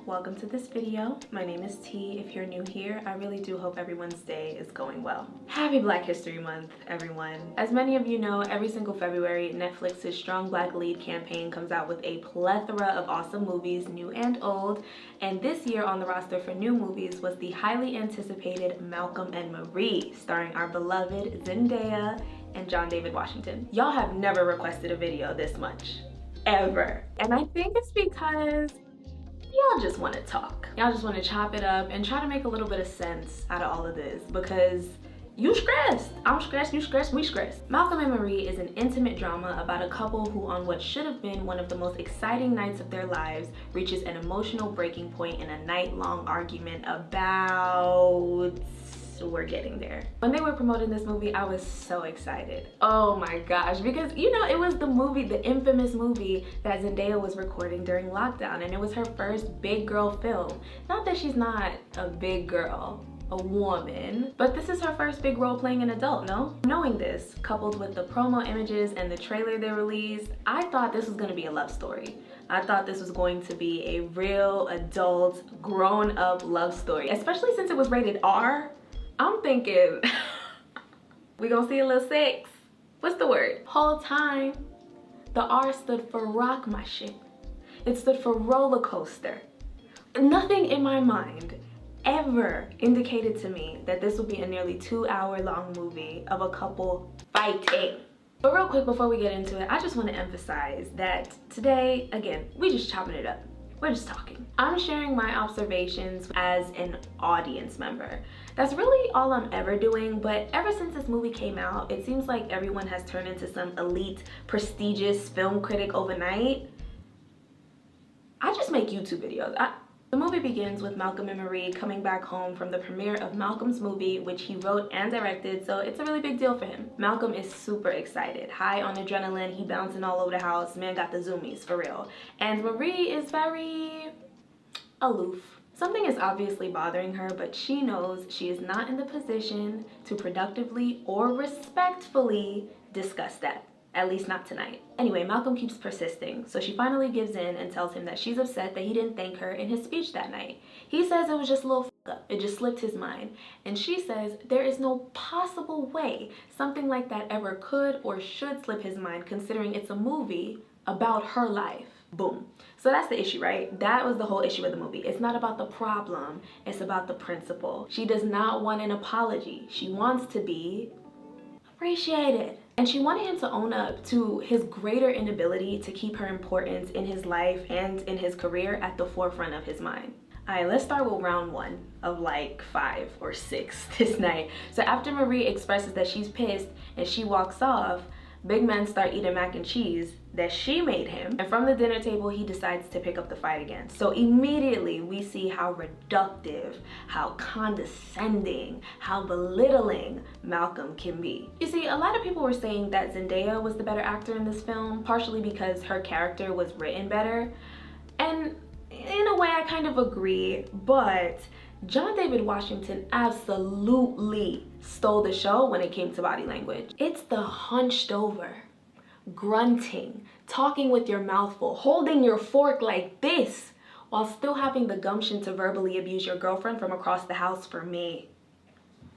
welcome to this video. My name is T. If you're new here, I really do hope everyone's day is going well. Happy Black History Month, everyone. As many of you know, every single February, Netflix's Strong Black Lead campaign comes out with a plethora of awesome movies, new and old, and this year on the roster for new movies was the highly anticipated Malcolm and Marie, starring our beloved Zendaya and John David Washington. Y'all have never requested a video this much, ever. And I think it's because y'all just want to talk. Y'all just want to chop it up and try to make a little bit of sense out of all of this because you stressed. I'm stressed, you stressed, we stressed. Malcolm and Marie is an intimate drama about a couple who on what should have been one of the most exciting nights of their lives reaches an emotional breaking point in a night-long argument about... we're getting there. When they were promoting this movie, I was so excited. Oh my gosh, because you know, it was the movie, the infamous movie that Zendaya was recording during lockdown, and it was her first big girl film. Not that she's not a big girl, a woman, but this is her first big role playing an adult, no? Knowing this, coupled with the promo images and the trailer they released, I thought this was gonna be a love story. I thought this was going to be a real adult, grown-up love story, especially since it was rated R. I'm thinking, we gonna see a little sex. What's the word? Whole time, the R stood for rock my shit. It stood for roller coaster. Nothing in my mind ever indicated to me that this would be a nearly 2-hour-long movie of a couple fighting. But real quick before we get into it, I just want to emphasize that today, again, we just chopping it up. We're just talking. I'm sharing my observations as an audience member. That's really all I'm ever doing, but ever since this movie came out, it seems like everyone has turned into some elite, prestigious film critic overnight. I just make YouTube videos. The movie begins with Malcolm and Marie coming back home from the premiere of Malcolm's movie, which he wrote and directed, so it's a really big deal for him. Malcolm is super excited, high on adrenaline, he bouncing all over the house, man got the zoomies, for real. And Marie is very aloof. Something is obviously bothering her, but she knows she is not in the position to productively or respectfully discuss that. At least not tonight. Anyway, Malcolm keeps persisting, so she finally gives in and tells him that she's upset that he didn't thank her in his speech that night. He says it was just a little up, it just slipped his mind. And she says there is no possible way something like that ever could or should slip his mind, considering it's a movie about her life. Boom. So that's the issue, right? That was the whole issue with the movie. It's not about the problem, it's about the principle. She does not want an apology. She wants to be appreciated. And she wanted him to own up to his greater inability to keep her importance in his life and in his career at the forefront of his mind. All right, let's start with round 1 of like 5 or 6 this night. So after Marie expresses that she's pissed and she walks off, big men start eating mac and cheese that she made him, and from the dinner table he decides to pick up the fight again. So immediately we see how reductive, how condescending, how belittling Malcolm can be. You see, a lot of people were saying that Zendaya was the better actor in this film, partially because her character was written better, and in a way I kind of agree, but John David Washington absolutely stole the show when it came to body language. It's the hunched over, grunting, talking with your mouth full, holding your fork like this, while still having the gumption to verbally abuse your girlfriend from across the house for me.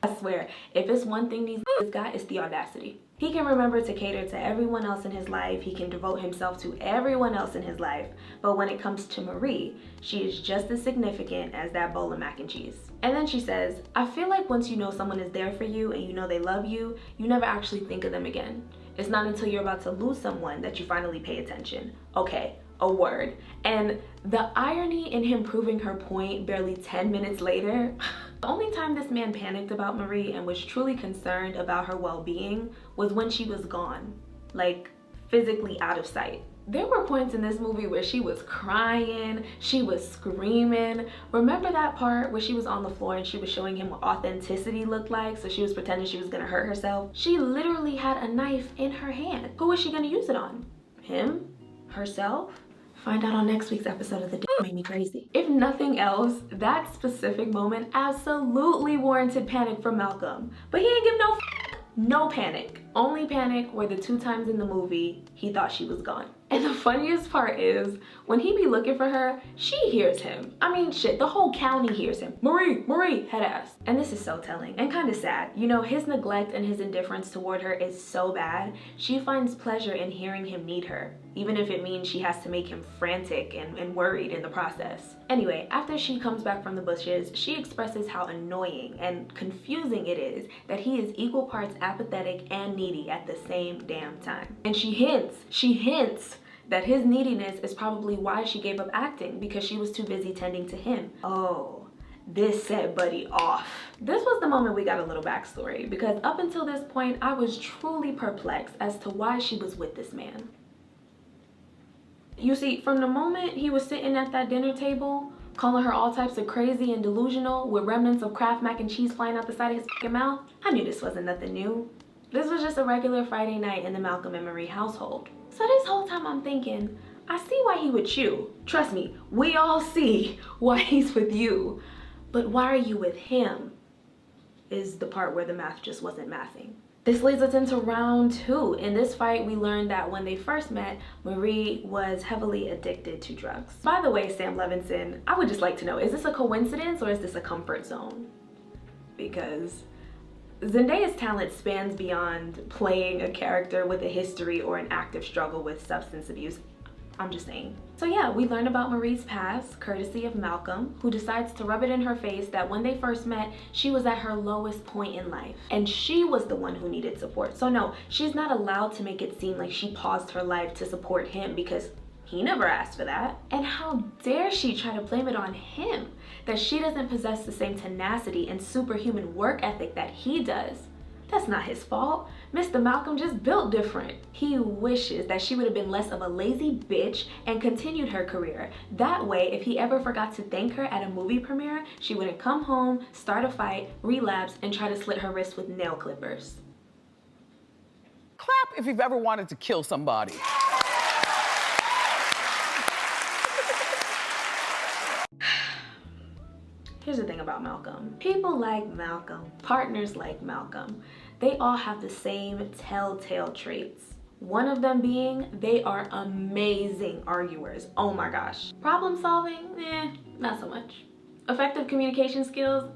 I swear, if it's one thing these got, it's the audacity. He can remember to cater to everyone else in his life, he can devote himself to everyone else in his life, but when it comes to Marie, she is just as significant as that bowl of mac and cheese. And then she says, I feel like once you know someone is there for you and you know they love you, you never actually think of them again. It's not until you're about to lose someone that you finally pay attention. Okay, a word. And the irony in him proving her point barely 10 minutes later. The only time this man panicked about Marie and was truly concerned about her well-being was when she was gone, like physically out of sight. There were points in this movie where she was crying, she was screaming. Remember that part where she was on the floor and she was showing him what authenticity looked like, so she was pretending she was gonna hurt herself? She literally had a knife in her hand. Who was she gonna use it on? Him? Herself? Find out on next week's episode of The Made Me Crazy. If nothing else, that specific moment absolutely warranted panic from Malcolm. But he ain't give no panic. Only panic were the 2 times in the movie he thought she was gone. And the funniest part is, when he be looking for her, she hears him. I mean, shit, the whole county hears him. Marie, Marie, head ass. And this is so telling and kind of sad. You know, his neglect and his indifference toward her is so bad. She finds pleasure in hearing him need her, even if it means she has to make him frantic and worried in the process. Anyway, after she comes back from the bushes, she expresses how annoying and confusing it is that he is equal parts apathetic and needy at the same damn time. And she hints that his neediness is probably why she gave up acting, because she was too busy tending to him. Oh, this set Buddy off. This was the moment we got a little backstory, because up until this point, I was truly perplexed as to why she was with this man. You see, from the moment he was sitting at that dinner table, calling her all types of crazy and delusional with remnants of Kraft mac and cheese flying out the side of his fucking mouth, I knew this wasn't nothing new. This was just a regular Friday night in the Malcolm and Marie household. So this whole time I'm thinking, I see why he would chew. Trust me, we all see why he's with you. But why are you with him? Is the part where the math just wasn't mathing. This leads us into round 2. In this fight, we learned that when they first met, Marie was heavily addicted to drugs. By the way, Sam Levinson, I would just like to know, is this a coincidence or is this a comfort zone? Because Zendaya's talent spans beyond playing a character with a history or an active struggle with substance abuse. I'm just saying. So yeah, we learn about Marie's past, courtesy of Malcolm, who decides to rub it in her face that when they first met, she was at her lowest point in life. And she was the one who needed support. So no, she's not allowed to make it seem like she paused her life to support him, because he never asked for that. And how dare she try to blame it on him, that she doesn't possess the same tenacity and superhuman work ethic that he does. That's not his fault. Mr. Malcolm just built different. He wishes that she would have been less of a lazy bitch and continued her career. That way, if he ever forgot to thank her at a movie premiere, she wouldn't come home, start a fight, relapse, and try to slit her wrist with nail clippers. Clap if you've ever wanted to kill somebody. Here's the thing about Malcolm. People like Malcolm, partners like Malcolm, they all have the same telltale traits. One of them being, they are amazing arguers. Oh my gosh. Problem solving? Not so much. Effective communication skills?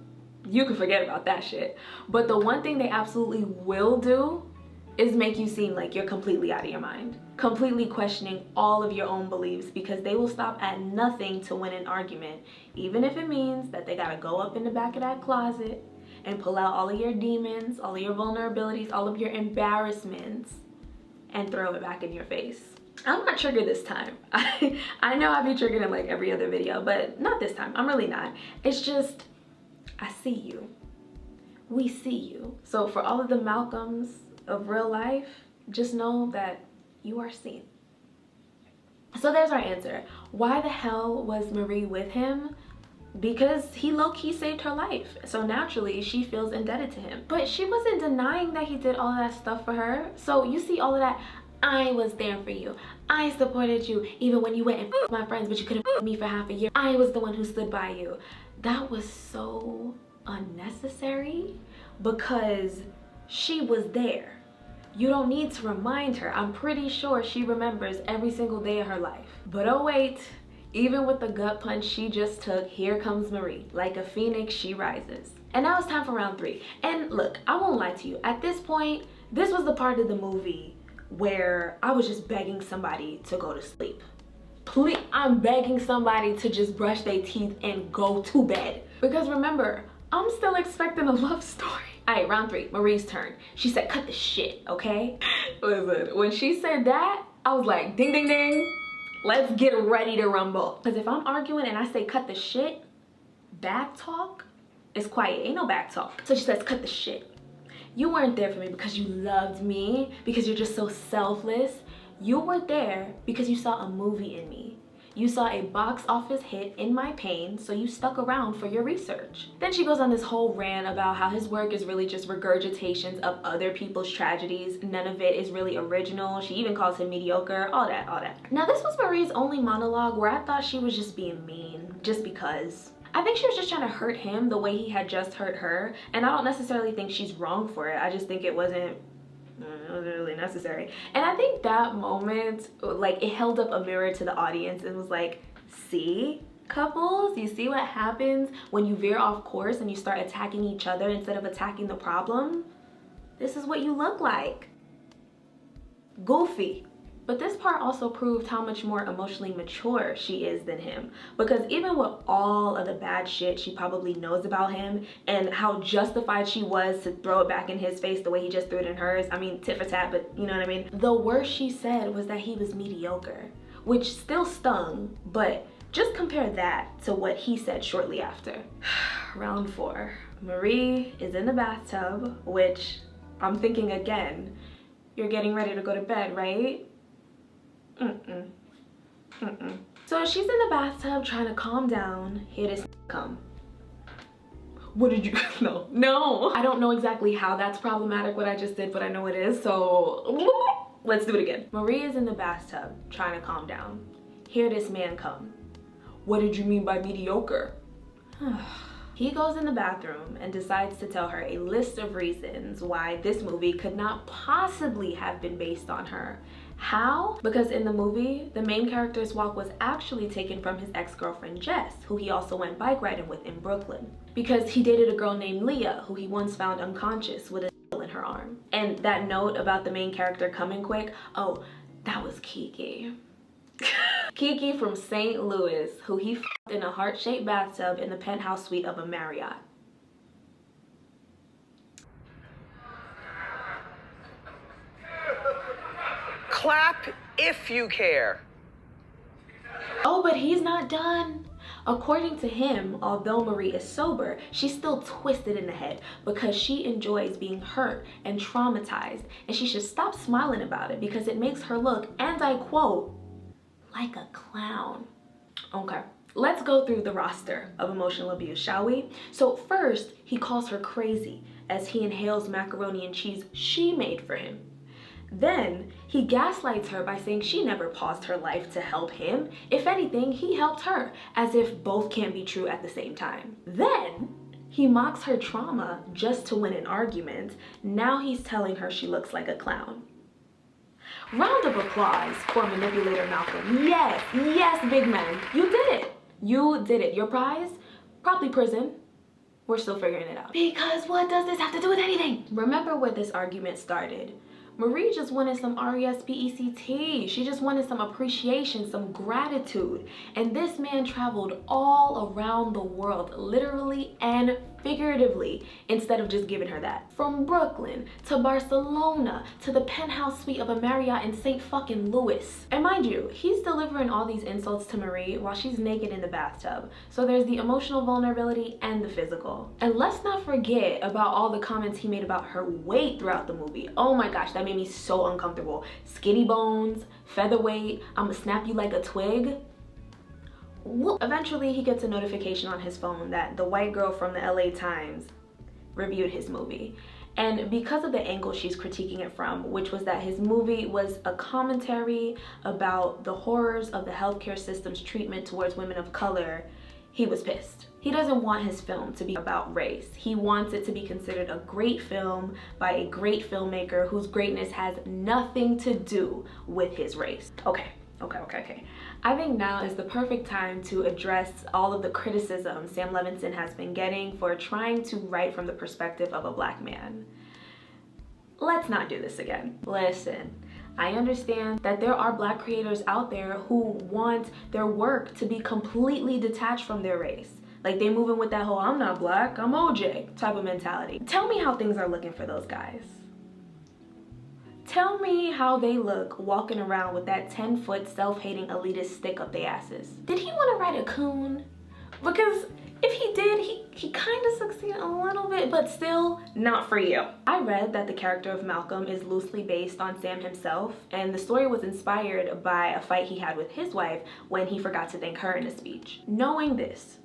You can forget about that shit. But the one thing they absolutely will do is make you seem like you're completely out of your mind, completely questioning all of your own beliefs, because they will stop at nothing to win an argument, even if it means that they gotta go up in the back of that closet and pull out all of your demons, all of your vulnerabilities, all of your embarrassments, and throw it back in your face. I'm not triggered this time. I know I'd be triggered in like every other video, but not this time. I'm really not. It's just, I see you. We see you. So for all of the Malcolms of real life, just know that you are seen. So there's our answer. Why the hell was Marie with him? Because he low-key saved her life. So naturally, she feels indebted to him. But she wasn't denying that he did all of that stuff for her. So you see all of that, I was there for you. I supported you even when you went and f***ed my friends, but you couldn't f*** me for half a year. I was the one who stood by you. That was so unnecessary, because she was there. You don't need to remind her. I'm pretty sure she remembers every single day of her life. But oh wait, even with the gut punch she just took, here comes Marie. Like a phoenix, she rises. And now it's time for round 3. And look, I won't lie to you. At this point, this was the part of the movie where I was just begging somebody to go to sleep. Please, I'm begging somebody to just brush their teeth and go to bed. Because remember, I'm still expecting a love story. All right, round 3, Marie's turn. She said, cut the shit, okay? Listen, when she said that, I was like, ding, ding, ding. Let's get ready to rumble. Because if I'm arguing and I say cut the shit, back talk is quiet. Ain't no back talk. So she says, cut the shit. You weren't there for me because you loved me, because you're just so selfless. You were there because you saw a movie in me. You saw a box office hit in my pain, so you stuck around for your research. Then she goes on this whole rant about how his work is really just regurgitations of other people's tragedies. None of it is really original. She even calls him mediocre, all that, all that. Now this was Marie's only monologue where I thought she was just being mean, just because. I think she was just trying to hurt him the way he had just hurt her, and I don't necessarily think she's wrong for it. I just think it wasn't It wasn't really necessary. And I think that moment, like, it held up a mirror to the audience and was like, see, couples, you see what happens when you veer off course and you start attacking each other instead of attacking the problem? This is what you look like. Goofy. But this part also proved how much more emotionally mature she is than him. Because even with all of the bad shit she probably knows about him and how justified she was to throw it back in his face the way he just threw it in hers, I mean, tit for tat, but you know what I mean? The worst she said was that he was mediocre, which still stung, but just compare that to what he said shortly after. Round 4. Marie is in the bathtub, which I'm thinking again, you're getting ready to go to bed, right? So she's in the bathtub trying to calm down. Here this come. What did you, no. I don't know exactly how that's problematic what I just did, but I know it is, so let's do it again. Marie is in the bathtub trying to calm down. Here this man come. What did you mean by mediocre? He goes in the bathroom and decides to tell her a list of reasons why this movie could not possibly have been based on her. How? Because in the movie, the main character's walk was actually taken from his ex-girlfriend Jess, who he also went bike riding with in Brooklyn. Because he dated a girl named Leah, who he once found unconscious with a needle in her arm. And that note about the main character coming quick, oh, that was Kiki. Kiki from St. Louis, who he f***ed in a heart-shaped bathtub in the penthouse suite of a Marriott. Clap if you care. Oh, but he's not done. According to him, although Marie is sober, she's still twisted in the head because she enjoys being hurt and traumatized, and she should stop smiling about it because it makes her look, and I quote, like a clown. Okay, let's go through the roster of emotional abuse, shall we? So first, he calls her crazy as he inhales macaroni and cheese she made for him. Then, he gaslights her by saying she never paused her life to help him. If anything, he helped her, as if both can't be true at the same time. Then, he mocks her trauma just to win an argument. Now he's telling her she looks like a clown. Round of applause for manipulator Malcolm. Yes, yes, big man. You did it. You did it. Your prize? Probably prison. We're still figuring it out. Because what does this have to do with anything? Remember where this argument started. Marie just wanted some R-E-S-P-E-C-T. She just wanted some appreciation, some gratitude. And this man traveled all around the world, literally and figuratively, instead of just giving her that. From Brooklyn to Barcelona to the penthouse suite of a Marriott in St. fucking Louis. And mind you, he's delivering all these insults to Marie while she's naked in the bathtub. So there's the emotional vulnerability and the physical. And let's not forget about all the comments he made about her weight throughout the movie. Oh my gosh, that made me so uncomfortable. Skinny bones, featherweight, I'ma snap you like a twig. Eventually, he gets a notification on his phone that the white girl from the LA Times reviewed his movie. And because of the angle she's critiquing it from, which was that his movie was a commentary about the horrors of the healthcare system's treatment towards women of color, he was pissed. He doesn't want his film to be about race. He wants it to be considered a great film by a great filmmaker whose greatness has nothing to do with his race. Okay. I think now is the perfect time to address all of the criticism Sam Levinson has been getting for trying to write from the perspective of a black man. Let's not do this again. Listen, I understand that there are black creators out there who want their work to be completely detached from their race. Like they moving with that whole I'm not black, I'm OJ type of mentality. Tell me how things are looking for those guys. Tell me how they look walking around with that 10-foot self-hating elitist stick up their asses. Did he want to ride a coon? Because if he did, he kind of succeeded a little bit, but still not for you. I read that the character of Malcolm is loosely based on Sam himself, and the story was inspired by a fight he had with his wife when he forgot to thank her in a speech. Knowing this,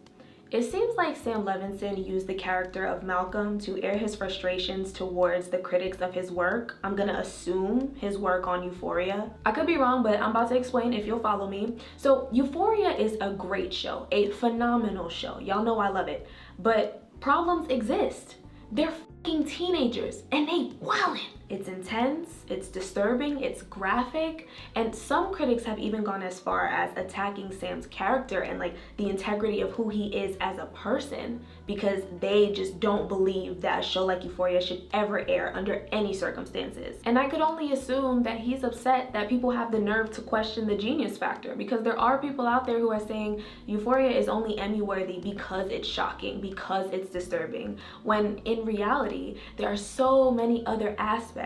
it seems like Sam Levinson used the character of Malcolm to air his frustrations towards the critics of his work. I'm gonna assume his work on Euphoria. I could be wrong, but I'm about to explain if you'll follow me. So Euphoria is a great show, a phenomenal show. Y'all know I love it, but problems exist. They're fucking teenagers and they wildin'. It's intense, it's disturbing, it's graphic, and some critics have even gone as far as attacking Sam's character and like the integrity of who he is as a person, because they just don't believe that a show like Euphoria should ever air under any circumstances. And I could only assume that he's upset that people have the nerve to question the genius factor, because there are people out there who are saying Euphoria is only Emmy worthy because it's shocking, because it's disturbing, when in reality there are so many other aspects.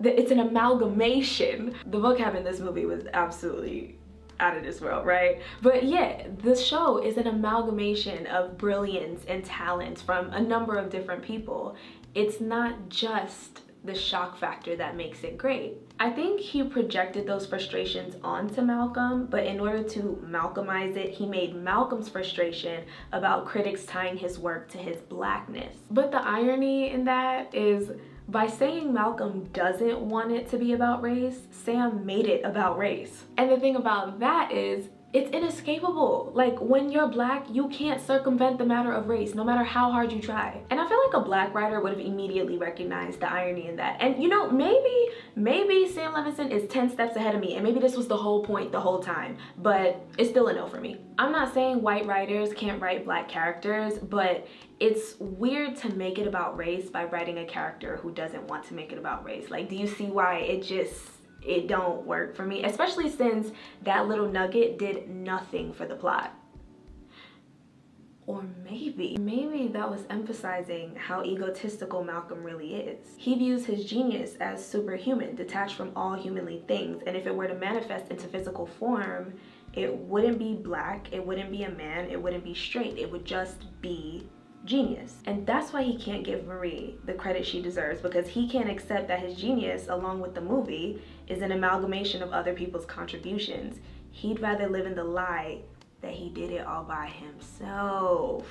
It's an amalgamation. The vocab in this movie was absolutely out of this world, right? But yeah, the show is an amalgamation of brilliance and talent from a number of different people. It's not just the shock factor that makes it great. I think he projected those frustrations onto Malcolm, but in order to Malcolmize it, he made Malcolm's frustration about critics tying his work to his blackness. But the irony in that is, by saying Malcolm doesn't want it to be about race, Sam made it about race. And the thing about that is, it's inescapable. Like, when you're black, you can't circumvent the matter of race, no matter how hard you try. And I feel like a black writer would have immediately recognized the irony in that. And you know, maybe Sam Levinson is 10 steps ahead of me, and maybe this was the whole point the whole time, but it's still a no for me. I'm not saying white writers can't write black characters, but it's weird to make it about race by writing a character who doesn't want to make it about race. Like, do you see why it don't work for me? Especially since that little nugget did nothing for the plot. Or maybe that was emphasizing how egotistical Malcolm really is. He views his genius as superhuman, detached from all humanly things, and if it were to manifest into physical form, it wouldn't be black, it wouldn't be a man, it wouldn't be straight, it would just be genius. And that's why he can't give Marie the credit she deserves, because he can't accept that his genius, along with the movie, is an amalgamation of other people's contributions. He'd rather live in the lie that he did it all by himself.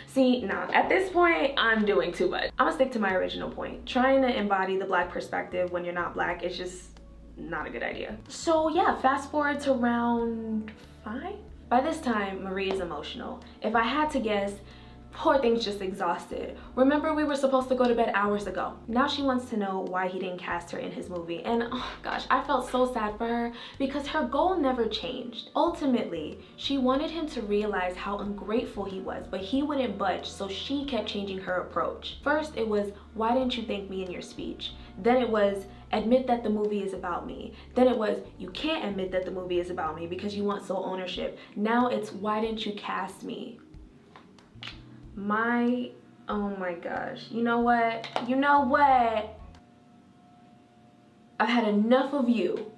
See, nah, at this point, I'm doing too much. I'm gonna stick to my original point. Trying to embody the black perspective when you're not black is just not a good idea. So yeah, fast forward to round 5. By this time, Marie is emotional. If I had to guess, poor thing's just exhausted. Remember, we were supposed to go to bed hours ago. Now she wants to know why he didn't cast her in his movie. And oh gosh, I felt so sad for her because her goal never changed. Ultimately, she wanted him to realize how ungrateful he was, but he wouldn't budge, so she kept changing her approach. First, it was, why didn't you thank me in your speech? Then it was, admit that the movie is about me. Then it was, you can't admit that the movie is about me because you want sole ownership. Now it's, why didn't you cast me? Oh my gosh, you know what? I've had enough of you.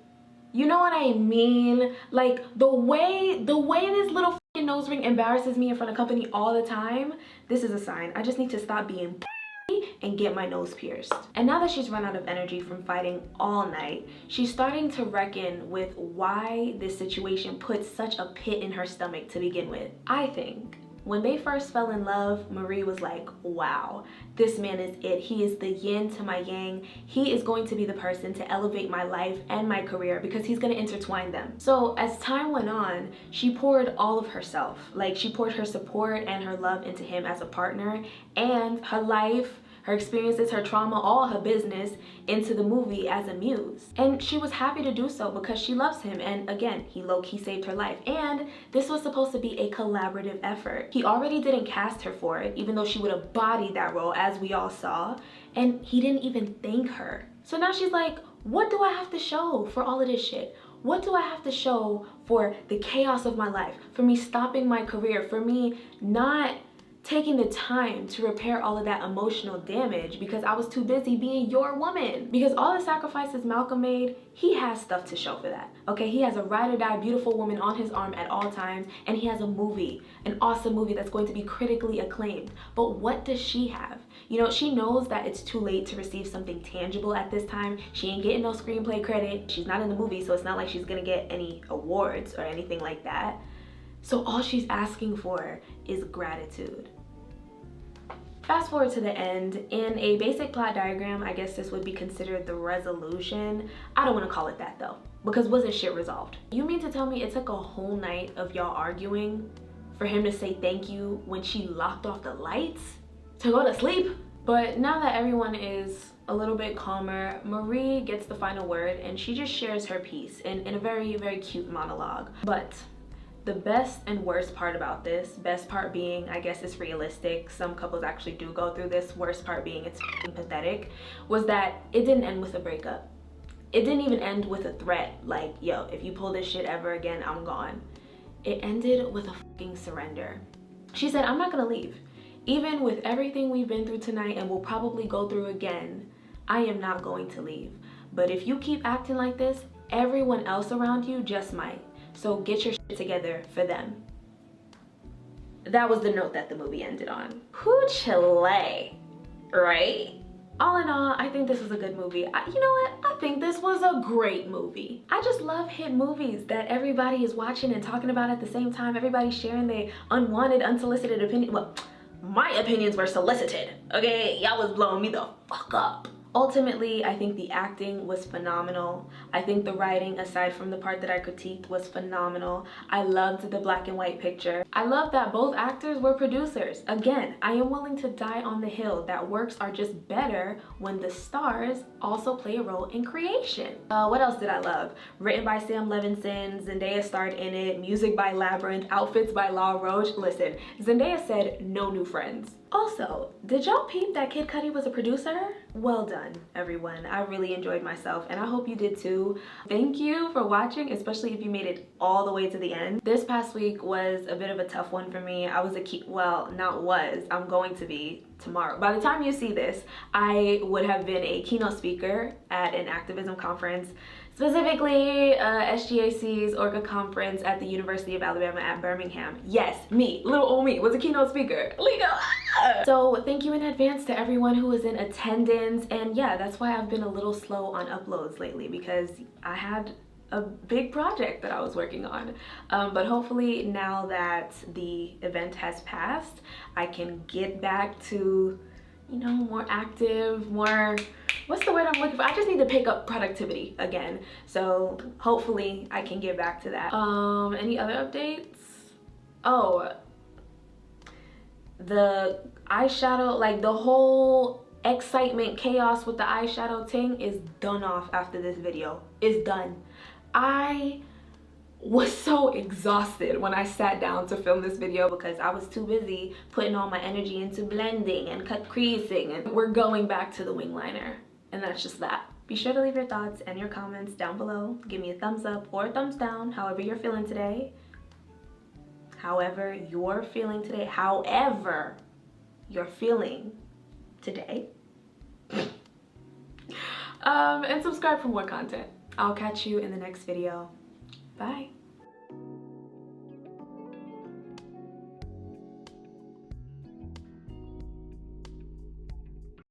You know what I mean? Like, the way this little fucking nose ring embarrasses me in front of company all the time, this is a sign. I just need to stop being and get my nose pierced. And now that she's run out of energy from fighting all night, she's starting to reckon with why this situation put such a pit in her stomach to begin with. I think when they first fell in love, Marie was like, wow, this man is it. He is the yin to my yang. He is going to be the person to elevate my life and my career because he's going to intertwine them. So as time went on, she poured all of herself. Like, she poured her support and her love into him as a partner, and her life, her experiences, her trauma, all her business into the movie as a muse. And she was happy to do so because she loves him. And again, he low-key saved her life. And this was supposed to be a collaborative effort. He already didn't cast her for it, even though she would have bodied that role, as we all saw. And he didn't even thank her. So now she's like, what do I have to show for all of this shit? What do I have to show for the chaos of my life? For me stopping my career? For me not taking the time to repair all of that emotional damage because I was too busy being your woman? Because all the sacrifices Malcolm made, he has stuff to show for that, okay? He has a ride or die beautiful woman on his arm at all times, and he has a movie, an awesome movie that's going to be critically acclaimed. But what does she have? You know, she knows that it's too late to receive something tangible at this time. She ain't getting no screenplay credit. She's not in the movie, so it's not like she's gonna get any awards or anything like that. So all she's asking for is gratitude. Fast forward to the end. In a basic plot diagram, I guess this would be considered the resolution. I don't want to call it that though, because wasn't shit resolved? You mean to tell me it took a whole night of y'all arguing for him to say thank you when she locked off the lights to go to sleep? But now that everyone is a little bit calmer, Marie gets the final word and she just shares her piece in a very, very cute monologue. But the best and worst part about this, best part being, I guess it's realistic, some couples actually do go through this, worst part being it's pathetic, was that it didn't end with a breakup. It didn't even end with a threat like, yo, if you pull this shit ever again, I'm gone. It ended with a fucking surrender. She said, I'm not gonna leave. Even with everything we've been through tonight and we'll probably go through again, I am not going to leave. But if you keep acting like this, everyone else around you just might. So get your shit together for them. That was the note that the movie ended on. Whew, Chile, right? All in all, I think this was a good movie. You know what? I think this was a great movie. I just love hit movies that everybody is watching and talking about at the same time. Everybody's sharing their unwanted, unsolicited opinion. Well, my opinions were solicited, okay? Y'all was blowing me the fuck up. Ultimately, I think the acting was phenomenal. I think the writing, aside from the part that I critiqued, was phenomenal. I loved the black and white picture. I love that both actors were producers. Again, I am willing to die on the hill that works are just better when the stars also play a role in creation. What else did I love? Written by Sam Levinson, Zendaya starred in it, music by Labyrinth, outfits by La Roche. Listen, Zendaya said no new friends. Also, did y'all peep that Kid Cudi was a producer? Well done, everyone. I really enjoyed myself and I hope you did too. Thank you for watching, especially if you made it all the way to the end. This past week was a bit of a tough one for me. I was I'm going to be tomorrow. By the time you see this, I would have been a keynote speaker at an activism conference, specifically SGAC's Orca conference at the University of Alabama at Birmingham. Yes, me, little old me, was a keynote speaker. Lego. So thank you in advance to everyone who was in attendance. And yeah, that's why I've been a little slow on uploads lately, because I had a big project that I was working on. But hopefully now that the event has passed, I can get back to, you know, more active, more, what's the word I'm looking for? I just need to pick up productivity again. So hopefully I can get back to that. Any other updates? Oh, the eyeshadow, like the whole excitement, chaos with the eyeshadow thing is done off after this video. It's done. I was so exhausted when I sat down to film this video because I was too busy putting all my energy into blending and cut creasing, and we're going back to the wing liner, and that's just that. Be sure to leave your thoughts and your comments down below. Give me a thumbs up or a thumbs down, however you're feeling today. However you're feeling today. And subscribe for more content. I'll catch you in the next video. Bye.